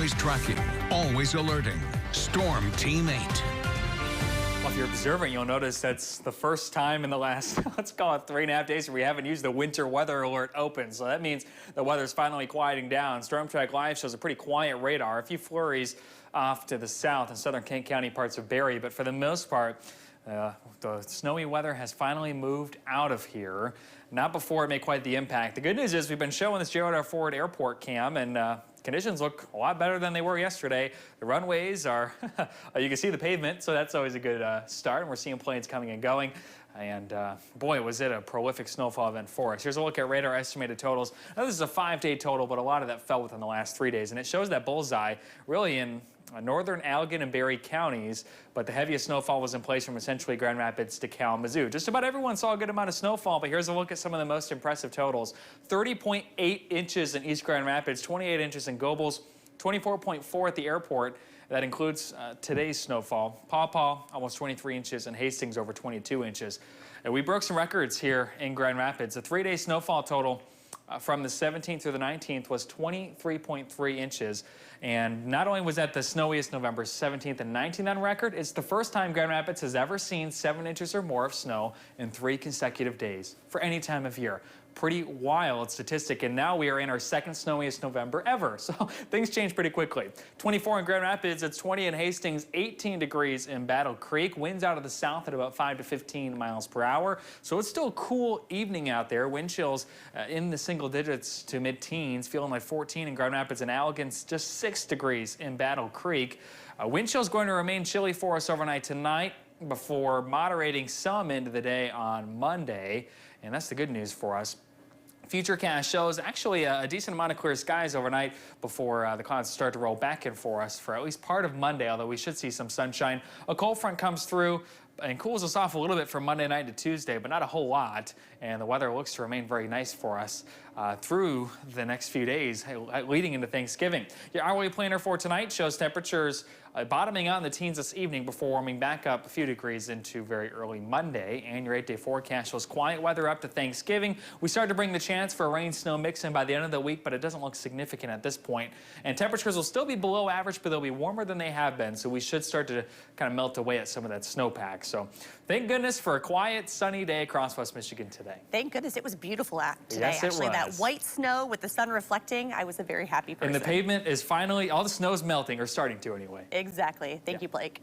Always tracking, always alerting. Storm Team 8. Well, if you're observing, you'll notice that's the first time in the last, let's call it 3.5 days, where we haven't used the winter weather alert open. So that means the weather's finally quieting down. Storm Track Live shows a pretty quiet radar. A few flurries off to the south in southern Kent County, parts of Barry. But for the most part, the snowy weather has finally moved out of here. Not before it made quite the impact. The good news is we've been showing this Gerald R. Ford Airport cam, and conditions look a lot better than they were yesterday. The runways are, you can see the pavement, so that's always a good start. And we're seeing planes coming and going. And boy, was it a prolific snowfall event for us. Here's a look at radar estimated totals. Now, this is a 5-day total, but a lot of that fell within the last 3 days. And it shows that bullseye really in northern Allegan and Barry counties, but the heaviest snowfall was in place from essentially Grand Rapids to Kalamazoo. Just about everyone saw a good amount of snowfall, but here's a look at some of the most impressive totals. 30.8 inches in East Grand Rapids, 28 inches in Gobles, 24.4 at the airport. That includes today's snowfall. Paw Paw, almost 23 inches, and Hastings over 22 inches. And we broke some records here in Grand Rapids. The 3-day snowfall total from the 17th through the 19th was 23.3 inches. And not only was that the snowiest November 17th and 19th on record, it's the first time Grand Rapids has ever seen 7 inches or more of snow in 3 consecutive days for any time of year. Pretty wild statistic, and now we are in our second snowiest November ever. So things change pretty quickly. 24 in Grand Rapids, it's 20 in Hastings, 18 degrees in Battle Creek. Winds out of the south at about 5 to 15 miles per hour. So it's still a cool evening out there. Wind chills in the single digits to mid-teens, feeling like 14 in Grand Rapids and Allegan, just 6 degrees in Battle Creek. Wind chills going to remain chilly for us overnight tonight before moderating some into the day on Monday. And that's the good news for us. Futurecast shows actually a decent amount of clear skies overnight before the clouds start to roll back in for us for at least part of Monday, although we should see some sunshine. A cold front comes through and cools us off a little bit from Monday night to Tuesday, but not a whole lot. And the weather looks to remain very nice for us through the next few days leading into Thanksgiving. Your hourly planner for tonight shows temperatures bottoming out in the teens this evening before warming back up a few degrees into very early Monday. And your 8-day forecast shows quiet weather up to Thanksgiving. We start to bring the chance for a rain-snow mix-in by the end of the week, but it doesn't look significant at this point. And temperatures will still be below average, but they'll be warmer than they have been, so we should start to kind of melt away at some of that snowpack. So thank goodness for a quiet, sunny day across West Michigan today. Thank goodness it was beautiful out today. Yes, it actually, was. That white snow with the sun reflecting, I was a very happy person. And the pavement is finally, all the snow is melting, or starting to anyway. Exactly. Thank you, Blake.